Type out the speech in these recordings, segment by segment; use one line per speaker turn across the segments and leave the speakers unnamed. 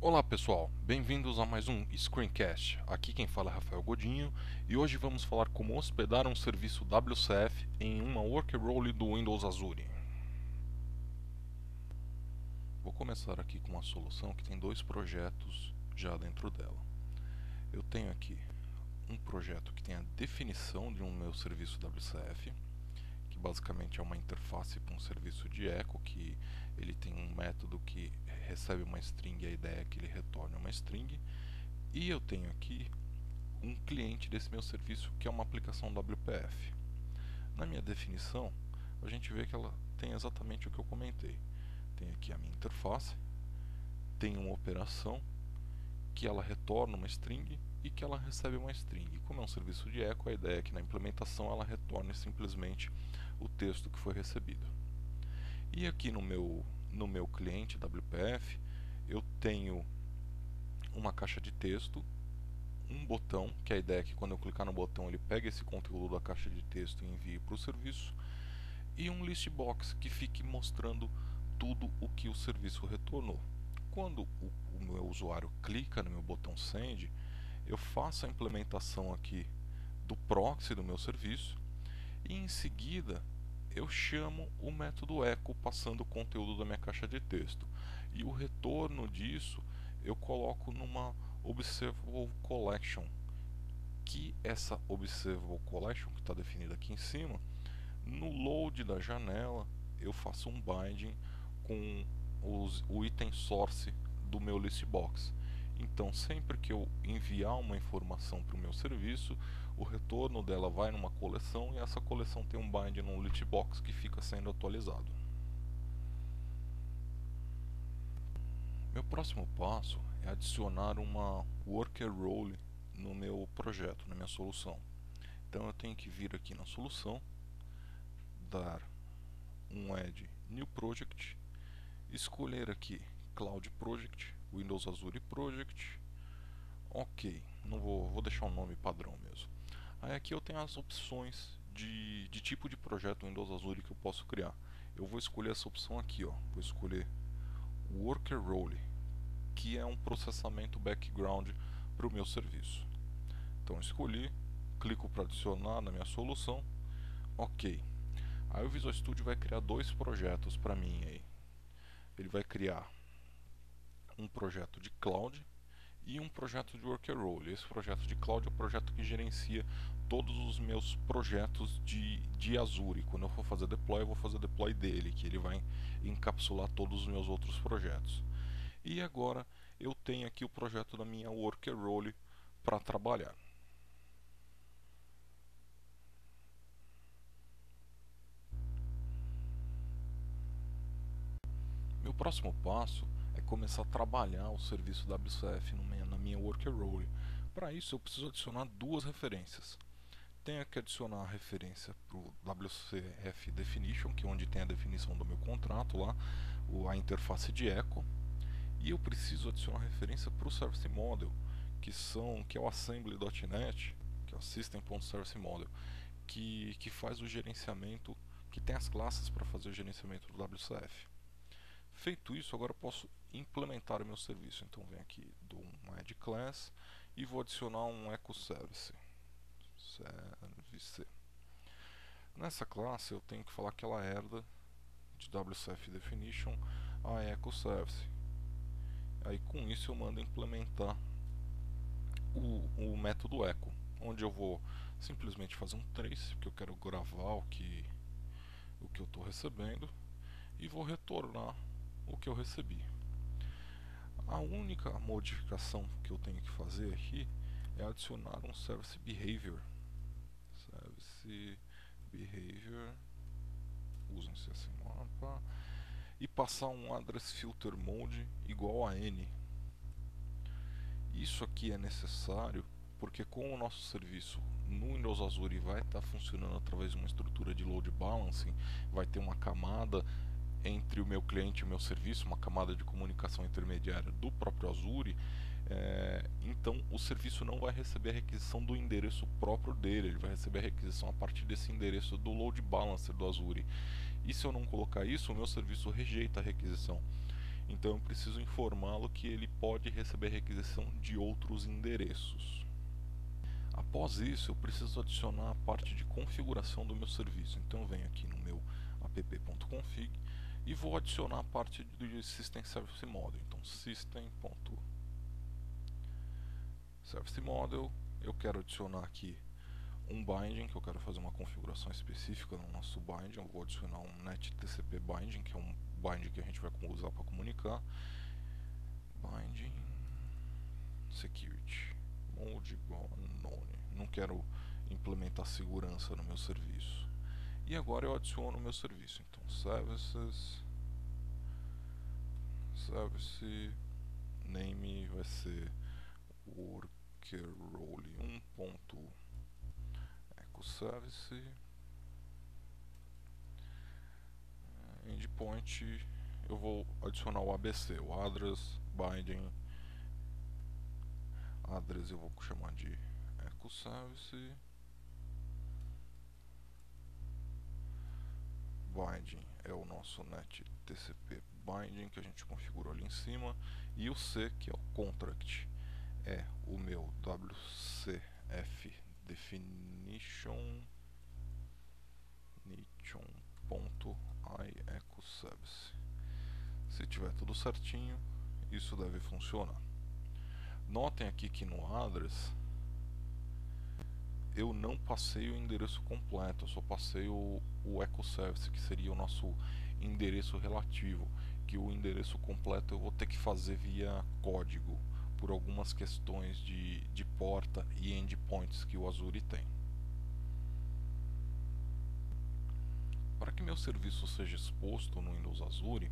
Olá pessoal, bem-vindos a mais um Screencast. Aqui quem fala é Rafael Godinho e hoje vamos falar como hospedar um serviço WCF em uma workrole do Windows Azure. Vou começar aqui com uma solução que tem dois projetos já dentro dela. Eu tenho aqui um projeto que tem a definição de um meu serviço WCF, que basicamente é uma interface para um serviço de echo, que ele tem um método que recebe uma string e a ideia é que ele retorne uma string. E eu tenho aqui um cliente desse meu serviço que é uma aplicação WPF. Na minha definição, a gente vê que ela tem exatamente o que eu comentei. Tem aqui a minha interface, tem uma operação que ela retorna uma string e que ela recebe uma string. Como é um serviço de echo, a ideia é que na implementação ela retorne simplesmente o texto que foi recebido. E aqui no meu cliente WPF, eu tenho uma caixa de texto, um botão, que a ideia é que quando eu clicar no botão ele pega esse conteúdo da caixa de texto e envie para o serviço, e um list box que fique mostrando tudo o que o serviço retornou. Quando o meu usuário clica no meu botão send, eu faço a implementação aqui do proxy do meu serviço e em seguida eu chamo o método echo passando o conteúdo da minha caixa de texto, e o retorno disso eu coloco numa observable collection, que essa observable collection que está definida aqui em cima, no load da janela eu faço um binding com o item source do meu listbox. Então, sempre que eu enviar uma informação para o meu serviço, o retorno dela vai numa coleção e essa coleção tem um bind no listbox que fica sendo atualizado. Meu próximo passo é adicionar uma worker role no meu projeto, na minha solução. Então eu tenho que vir aqui na solução, dar um add new project, escolher aqui Cloud Project, Windows Azure Project. Ok, não vou deixar um nome padrão mesmo. Aí aqui eu tenho as opções de tipo de projeto Windows Azure que eu posso criar. Eu vou escolher essa opção aqui, ó. Vou escolher Worker Role, que é um processamento background para o meu serviço. Então escolhi, clico para adicionar na minha solução, ok. Aí o Visual Studio vai criar dois projetos para mim aí. Ele vai criar um projeto de cloud e um projeto de worker role. Esse projeto de cloud é o projeto que gerencia todos os meus projetos de Azure. Quando eu for fazer deploy, eu vou fazer deploy dele, que ele vai encapsular todos os meus outros projetos. E agora eu tenho aqui o projeto da minha worker role para trabalhar. Meu próximo passo é começar a trabalhar o serviço WCF na minha worker role. Para isso eu preciso adicionar duas referências. Tenho que adicionar a referência para o WCF Definition, que é onde tem a definição do meu contrato lá, a interface de echo. E eu preciso adicionar referência para o Service Model, que é o Assembly.NET, que é o System.Service Model, que faz o gerenciamento, que tem as classes para fazer o gerenciamento do WCF. Feito isso, agora eu posso implementar o meu serviço. Então venho aqui, dou um add class e vou adicionar um echo service. Nessa classe eu tenho que falar que ela herda de WCF Definition a echo service. Aí com isso eu mando implementar o método echo, onde eu vou simplesmente fazer um trace, porque eu quero gravar o que eu estou recebendo, e vou retornar o que eu recebi. A única modificação que eu tenho que fazer aqui é adicionar um service behavior. Service behavior, usem-se esse mapa, e passar um address filter mode igual a n. Isso aqui é necessário porque, com o nosso serviço no Windows Azure vai estar funcionando através de uma estrutura de load balancing, vai ter uma camada entre o meu cliente e o meu serviço, uma camada de comunicação intermediária do próprio Azure. Então o serviço não vai receber a requisição do endereço próprio dele, ele vai receber a requisição a partir desse endereço do load balancer do Azure. E se eu não colocar isso, o meu serviço rejeita a requisição. Então eu preciso informá-lo que ele pode receber requisição de outros endereços. Após isso, eu preciso adicionar a parte de configuração do meu serviço. Então eu venho aqui no meu app.config e vou adicionar a parte do System Service Model. Então System.Service Model, eu quero adicionar aqui um binding, que eu quero fazer uma configuração específica no nosso binding. Eu vou adicionar um NetTCP binding, que é um binding que a gente vai usar para comunicar. Binding Security Mode igual a none. Não quero implementar segurança no meu serviço. E agora eu adiciono o meu serviço. Então Service name vai ser workerrole 1.echoservice. Endpoint, eu vou adicionar o ABC, o address, binding, address eu vou chamar de echoservice, binding é o nosso NetTCP binding que a gente configurou ali em cima, e o C, que é o contract, é o meu WCF definition.iechoservice. Se tiver tudo certinho, isso deve funcionar. Notem aqui que no address eu não passei o endereço completo, eu só passei o echoservice, que seria o nosso endereço relativo, que o endereço completo eu vou ter que fazer via código, por algumas questões de porta e endpoints que o Azure tem. Para que meu serviço seja exposto no Windows Azure,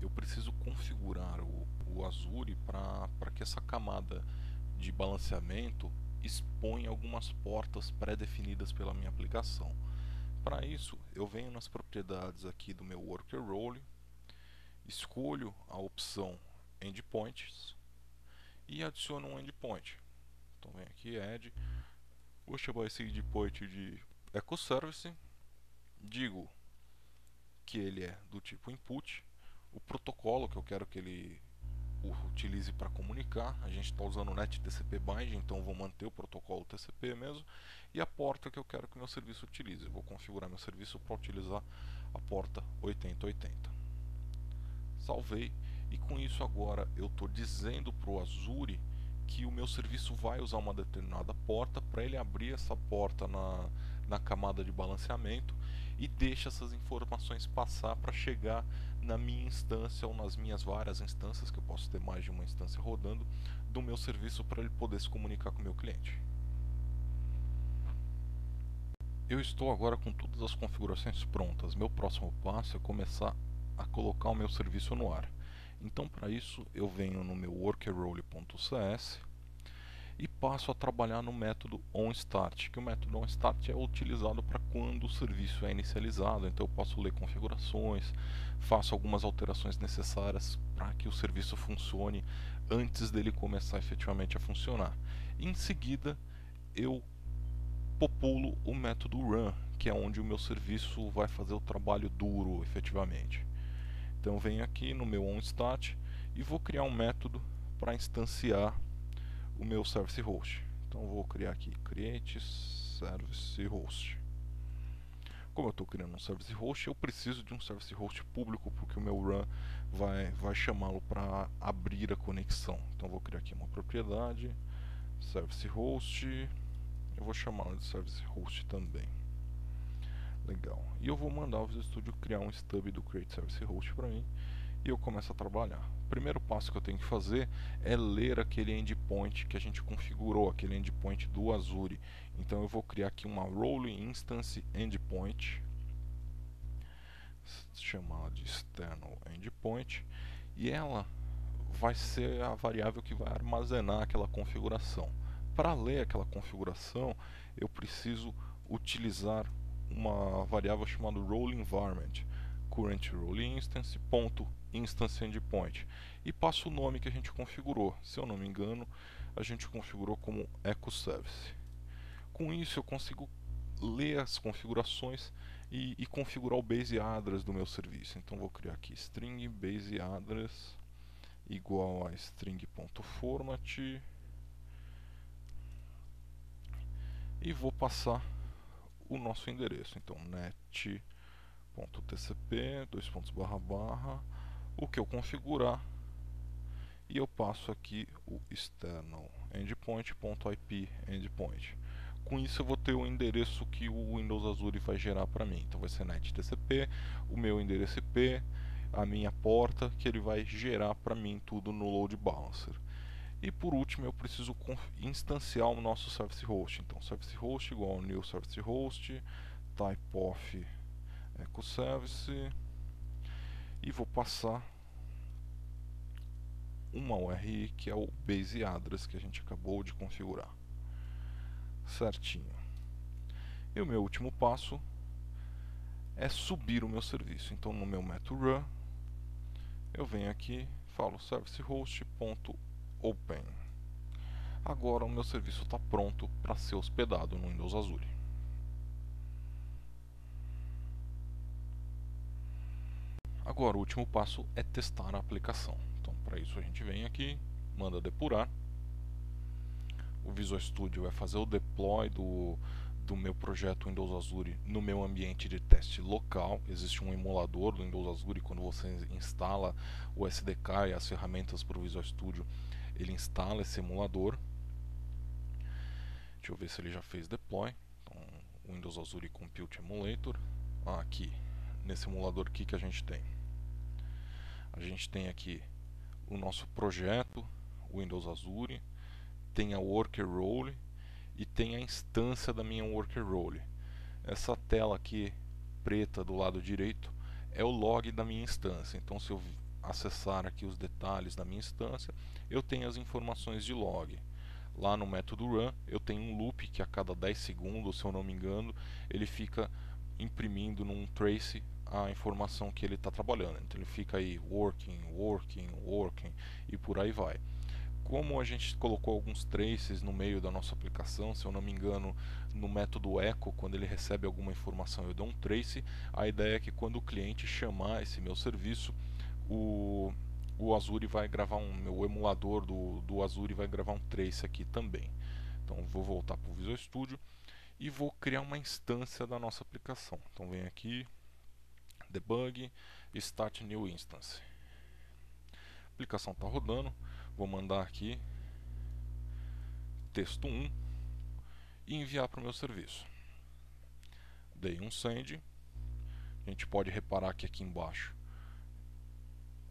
eu preciso configurar o Azure para que essa camada de balanceamento exponha algumas portas pré-definidas pela minha aplicação. Para isso, eu venho nas propriedades aqui do meu worker role, escolho a opção Endpoints e adiciono um endpoint. Então venho aqui, add, vou chamar esse endpoint de echoservice, digo que ele é do tipo input, o protocolo que eu quero que ele utilize para comunicar. A gente está usando o NetTCP Bind, então vou manter o protocolo TCP mesmo, e a porta que eu quero que o meu serviço utilize. Eu vou configurar meu serviço para utilizar a porta 8080. Salvei, e com isso agora eu estou dizendo para o Azure que o meu serviço vai usar uma determinada porta, para ele abrir essa porta na camada de balanceamento, e deixa essas informações passar para chegar na minha instância ou nas minhas várias instâncias, que eu posso ter mais de uma instância rodando, do meu serviço, para ele poder se comunicar com o meu cliente. Eu estou agora com todas as configurações prontas. Meu próximo passo é começar a colocar o meu serviço no ar. Então, para isso, eu venho no meu workerrole.cs e passo a trabalhar no método onStart, que o método onStart é utilizado para quando o serviço é inicializado. Então eu posso ler configurações, faço algumas alterações necessárias para que o serviço funcione antes dele começar efetivamente a funcionar. Em seguida, eu populo o método run, que é onde o meu serviço vai fazer o trabalho duro efetivamente. Então eu venho aqui no meu onStart e vou criar um método para instanciar o meu service host. Então eu vou criar aqui create service host. Como eu estou criando um service host, eu preciso de um service host público, porque o meu run vai chamá-lo para abrir a conexão. Então eu vou criar aqui uma propriedade service host, eu vou chamá-lo de service host também. Legal. E eu vou mandar o Visual Studio criar um stub do create service host para mim, e eu começo a trabalhar. O primeiro passo que eu tenho que fazer é ler aquele endpoint que a gente configurou, aquele endpoint do Azure. Então eu vou criar aqui uma role instance endpoint, chamada de external endpoint, e ela vai ser a variável que vai armazenar aquela configuração. Para ler aquela configuração, eu preciso utilizar uma variável chamada role environment, current role instance, ponto instance endpoint, e passo o nome que a gente configurou. Se eu não me engano, a gente configurou como echoservice. Com isso eu consigo ler as configurações e configurar o base address do meu serviço. Então vou criar aqui string base address igual a string.format e vou passar o nosso endereço. Então net.tcp o que eu configurar, e eu passo aqui o external endpoint.ip endpoint. Com isso eu vou ter o endereço que o Windows Azure vai gerar para mim. Então vai ser net.tcp, o meu endereço IP, a minha porta, que ele vai gerar para mim tudo no load balancer. E por último eu preciso instanciar o nosso service host. Então service host igual ao new service host, type of ecoservice, e vou passar uma URI que é o base address que a gente acabou de configurar. Certinho. E o meu último passo é subir o meu serviço. Então no meu método run eu venho aqui, falo servicehost.open. Agora o meu serviço está pronto para ser hospedado no Windows Azure. Agora o último passo é testar a aplicação. Então para isso a gente vem aqui, manda depurar. O Visual Studio vai fazer o deploy do meu projeto Windows Azure no meu ambiente de teste local. Existe um emulador do Windows Azure. Quando você instala o SDK e as ferramentas para o Visual Studio, ele instala esse emulador. Deixa eu ver se ele já fez deploy. Então, Windows Azure Compute Emulator. Aqui, nesse emulador, o que a gente tem? A gente tem aqui o nosso projeto, o Windows Azure, tem a worker role e tem a instância da minha worker role. Essa tela aqui preta do lado direito é o log da minha instância. Então se eu acessar aqui os detalhes da minha instância, eu tenho as informações de log. Lá no método run eu tenho um loop que a cada 10 segundos, se eu não me engano, ele fica imprimindo num trace a informação que ele está trabalhando. Então ele fica aí working, working, working e por aí vai. Como a gente colocou alguns traces no meio da nossa aplicação, se eu não me engano, no método echo, quando ele recebe alguma informação eu dou um trace, a ideia é que quando o cliente chamar esse meu serviço, o Azure vai gravar meu emulador do Azure vai gravar um trace aqui também. Então vou voltar para o Visual Studio e vou criar uma instância da nossa aplicação. Então vem aqui, debug, start new instance. A aplicação está rodando. Vou mandar aqui texto 1 e enviar para o meu serviço. Dei um send. A gente pode reparar que aqui embaixo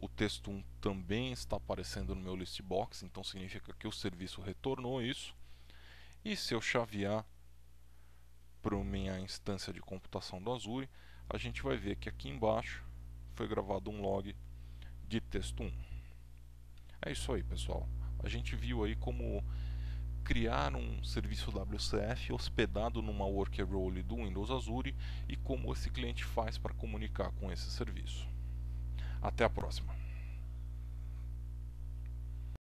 o texto 1 também está aparecendo no meu list box, então significa que o serviço retornou isso. E se eu chavear para a minha instância de computação do Azure, a gente vai ver que aqui embaixo foi gravado um log de texto 1. É isso aí, pessoal. A gente viu aí como criar um serviço WCF hospedado numa worker role do Windows Azure e como esse cliente faz para comunicar com esse serviço. Até a próxima.